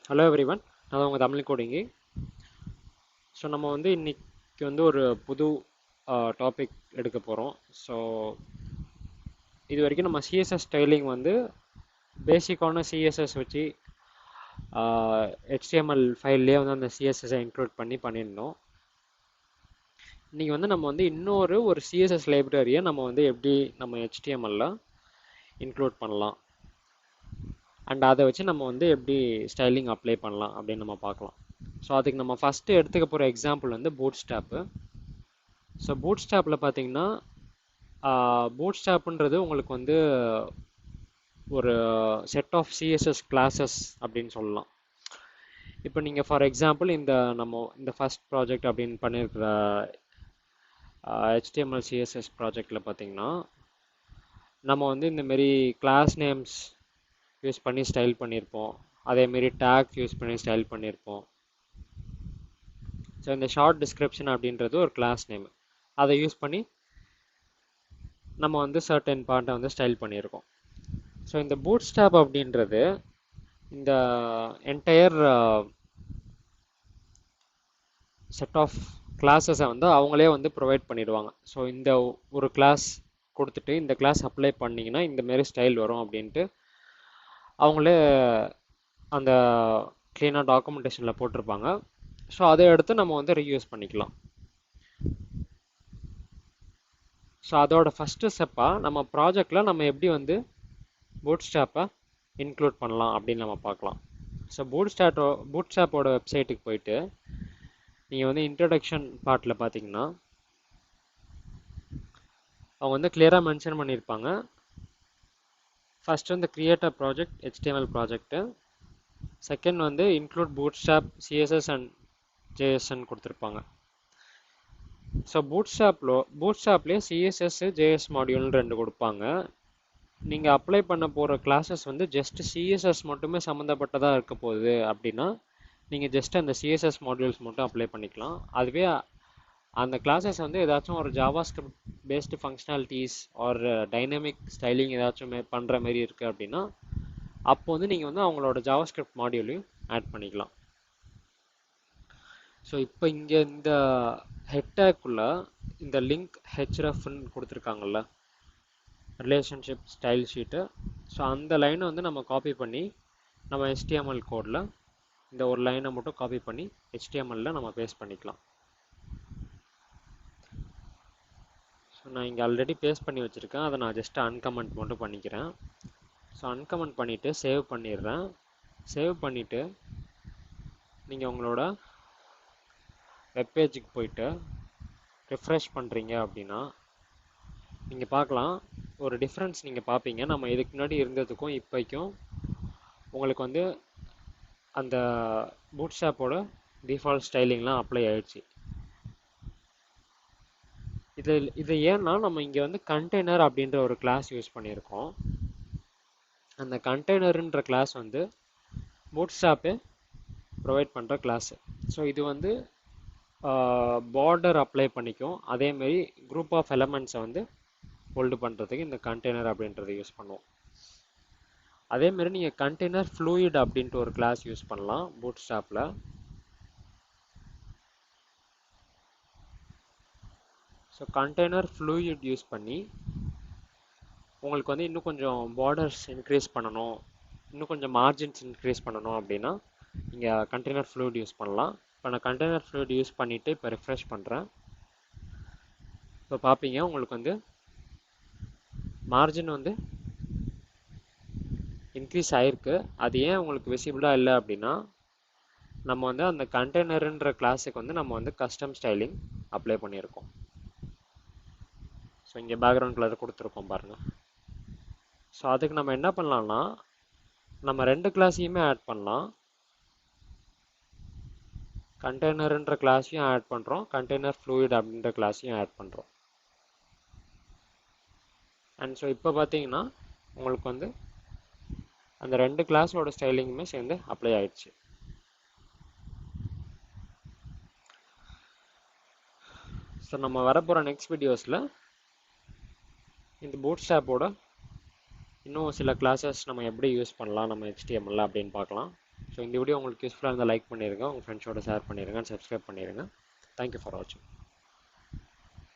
Hello everyone, நான் உங்கள் Tamil கோடிங்கி. So நம்ம இன்னைக்கு ஒரு புது டாபிக் எடுக்க போகிறோம். ஸோ இது வரைக்கும் நம்ம சிஎஸ்எஸ் ஸ்டைலிங் பேசிக்கான சிஎஸ்எஸ் வச்சு ஹெச்டிஎம்எல் ஃபைல்லே அந்த சிஎஸ்எஸ்ஸை இன்க்ளூட் பண்ணியிருந்தோம். இன்றைக்கி நம்ம இன்னொரு சிஎஸ்எஸ் லைப்ரரியை நம்ம எப்படி நம்ம ஹெச்டிஎம்எல்ல இன்க்ளூட் பண்ணலாம் அண்ட் அதை வச்சு நம்ம எப்படி ஸ்டைலிங் அப்ளை பண்ணலாம் அப்படின்னு நம்ம பார்க்கலாம். ஸோ அதுக்கு நம்ம ஃபஸ்ட்டு எடுத்துக்க போகிற எக்ஸாம்பிள் பூட்ஸ்ட்ராப்பு. ஸோ பூட்ஸ்ட்ராப்பில் பார்த்தீங்கன்னா பூட்ஸ்ட்ராப்புன்றது உங்களுக்கு ஒரு செட் ஆஃப் சிஎஸ்எஸ் கிளாஸஸ் அப்படின்னு சொல்லலாம். இப்போ நீங்கள் ஃபார் எக்ஸாம்பிள் இந்த ஃபஸ்ட் ப்ராஜெக்ட் அப்படின்னு பண்ணியிருக்கிற ஹெச்டிஎம்எல் சிஎஸ்எஸ் ப்ராஜெக்டில் பார்த்தீங்கன்னா நம்ம இந்தமாரி கிளாஸ் நேம்ஸ் யூஸ் பண்ணி ஸ்டைல் பண்ணியிருப்போம். அதேமாரி டேக் யூஸ் பண்ணி ஸ்டைல் பண்ணியிருப்போம். ஸோ இந்த ஷார்ட் டிஸ்கிரிப்ஷன் அப்படின்றது ஒரு கிளாஸ் நேம், அதை யூஸ் பண்ணி நம்ம சர்டன் பார்ட்டை ஸ்டைல் பண்ணியிருக்கோம். ஸோ இந்த பூட்ஸ்ட்ராப் அப்படின்றது இந்த என்டையர் செட் ஆஃப் கிளாஸஸை அவங்களே ப்ரொவைட் பண்ணிடுவாங்க. ஸோ இந்த ஒரு கிளாஸ் கொடுத்துட்டு இந்த கிளாஸ் அப்ளை பண்ணிங்கன்னா இந்தமாரி ஸ்டைல் வரும் அப்படின்ட்டு அவங்களே அந்த க்ளீனாக டாக்குமெண்டேஷனில் போட்டிருப்பாங்க. ஸோ அதை எடுத்து நம்ம ரீயூஸ் பண்ணிக்கலாம். ஸோ அதோட ஃபஸ்ட்டு ஸ்டெப்பாக நம்ம ப்ராஜெக்டில் நம்ம எப்படி பூட்ஸ்ட்ராப்பை இன்க்ளூட் பண்ணலாம் அப்படின்னு நம்ம பார்க்கலாம். ஸோ பூட்ஸ்ட்ராப்போட வெப்சைட்டுக்கு போயிட்டு நீங்கள் இன்ட்ரடக்ஷன் பார்ட்டில் பார்த்தீங்கன்னா அவங்க கிளியராக மென்ஷன் பண்ணியிருப்பாங்க. First create a project HTML project, second include Bootstrap CSS and JSன்னு கொடுத்துருப்பாங்க. ஸோ பூட்ஸ்ட்ராப்லேயே CSS JS மாடியூல்னு 2 கொடுப்பாங்க. நீங்கள் அப்ளை பண்ண போகிற கிளாஸஸ் ஜஸ்ட் CSS மட்டுமே சம்மந்தப்பட்டதாக இருக்க போகுது அப்படின்னா நீங்கள் ஜஸ்ட் அந்த CSS மாடியூல்ஸ் மட்டும் அப்ளை பண்ணிக்கலாம். அதுவே அந்த கிளாஸஸ் ஏதாச்சும் ஒரு ஜாவாஸ்கிரிப்ட் பேஸ்டு ஃபங்க்ஷனாலிட்டிஸ் ஒரு டைனமிக் ஸ்டைலிங் ஏதாச்சும் பண்ணுற மாதிரி இருக்குது அப்படின்னா அப்போ நீங்கள் அவங்களோட ஜாவாஸ்கிரிப்ட் மாடியூலையும் ஆட் பண்ணிக்கலாம். ஸோ இப்போ இங்கே இந்த ஹெட்டேக்குள்ளே இந்த லிங்க் ஹெச்ரஃப்னு கொடுத்துருக்காங்கல்ல, ரிலேஷன்ஷிப் ஸ்டைல் ஷீட்டு. ஸோ அந்த லைனை நம்ம காப்பி பண்ணி நம்ம HTML கோடில் இந்த ஒரு லைனை மட்டும் காப்பி பண்ணி HTMLல நம்ம பேஸ்ட் பண்ணிக்கலாம். ஸோ நான் இங்கே ஆல்ரெடி பேஸ்ட் பண்ணி வச்சுருக்கேன், அதை நான் ஜஸ்ட் அன்கமெண்ட் மட்டும் பண்ணிக்கிறேன். ஸோ அன்கமெண்ட் பண்ணிவிட்டு சேவ் பண்ணிடுறேன். சேவ் பண்ணிவிட்டு நீங்கள் உங்களோட வெப்பேஜுக்கு போயிட்டு ரிஃப்ரெஷ் பண்ணுறீங்க அப்படின்னா நீங்கள் பார்க்கலாம் ஒரு டிஃப்ரென்ஸ் நீங்கள் பார்ப்பீங்க. நம்ம இதுக்கு முன்னாடி இருந்ததுக்கும் இப்போக்கும் உங்களுக்கு அந்த பூட்ஸ்ட்ராப்போட டிஃபால்ட் ஸ்டைலிங்லாம் அப்ளை ஆகிடுச்சு. இது ஏன்னா நம்ம இங்கே கண்டெய்னர் அப்படின்ற ஒரு கிளாஸ் யூஸ் பண்ணியிருக்கோம். அந்த கண்டெய்னருன்ற கிளாஸ் பூட்ஸ்ட்ராப்பே ப்ரொவைட் பண்ணுற கிளாஸு. ஸோ இது பார்டர் அப்ளை பண்ணிக்கும். அதேமாரி குரூப் ஆஃப் எலமெண்ட்ஸை ஹோல்டு பண்ணுறதுக்கு இந்த கண்டெய்னர் அப்படின்றத யூஸ் பண்ணுவோம். அதேமாரி நீங்கள் கண்டெய்னர் ஃப்ளூயிட் அப்படின்ட்டு ஒரு கிளாஸ் யூஸ் பண்ணலாம் பூட்ஸ்ட்ராப்பில். ஸோ கண்டெய்னர் ஃப்ளூயிட் யூஸ் பண்ணி உங்களுக்கு இன்னும் கொஞ்சம் பார்டர்ஸ் இன்க்ரீஸ் பண்ணணும், இன்னும் கொஞ்சம் மார்ஜின்ஸ் இன்க்ரீஸ் பண்ணணும் அப்படின்னா நீங்கள் கண்டெய்னர் ஃப்ளூயிட் யூஸ் பண்ணலாம். இப்போ நான் கண்டெய்னர் ஃப்ளூயிட் யூஸ் பண்ணிவிட்டு இப்போ ரிஃப்ரெஷ் பண்ணுறேன். இப்போ பார்ப்பீங்க உங்களுக்கு மார்ஜின் இன்க்ரீஸ் ஆகிருக்கு. அது ஏன் உங்களுக்கு விசிபிளாக இல்லை அப்படின்னா நம்ம அந்த கண்டெய்னருன்ற கிளாஸுக்கு நம்ம கஸ்டம் ஸ்டைலிங் அப்ளை பண்ணியிருக்கோம். ஸோ இங்கே பேக்ரவுண்ட் கலர் கொடுத்துருக்கோம் பாருங்கள். ஸோ அதுக்கு நம்ம என்ன பண்ணலாம்னா நம்ம 2 கிளாஸையுமே ஆட் பண்ணலாம். கண்டெய்னருன்ற கிளாஸையும் ஆட் பண்ணுறோம், கண்டெய்னர் ஃப்ளூயிட் அப்படின்ற கிளாஸையும் ஆட் பண்ணுறோம். அண்ட் ஸோ இப்போ பார்த்தீங்கன்னா உங்களுக்கு அந்த 2 கிளாஸோட ஸ்டைலிங்குமே சேர்ந்து அப்ளை ஆயிடுச்சு. ஸோ நம்ம வரப்போகிற நெக்ஸ்ட் வீடியோஸில் இந்த பூட்ஸ்ட்ராப்போட இன்னும் சில கிளாஸஸ் நம்ம எப்படி யூஸ் பண்ணலாம் நம்ம HTML அப்படின்னு பார்க்கலாம். ஸோ இந்த வீடியோ உங்களுக்கு யூஸ்ஃபுல்லாக இருந்தால் லைக் பண்ணிடுங்க, உங்கள் ஃப்ரெண்ட்ஸோட ஷேர் பண்ணிடுங்க, சப்ஸ்கிரைப் பண்ணிடுங்க. தேங்க்யூ ஃபார் வாட்சிங்.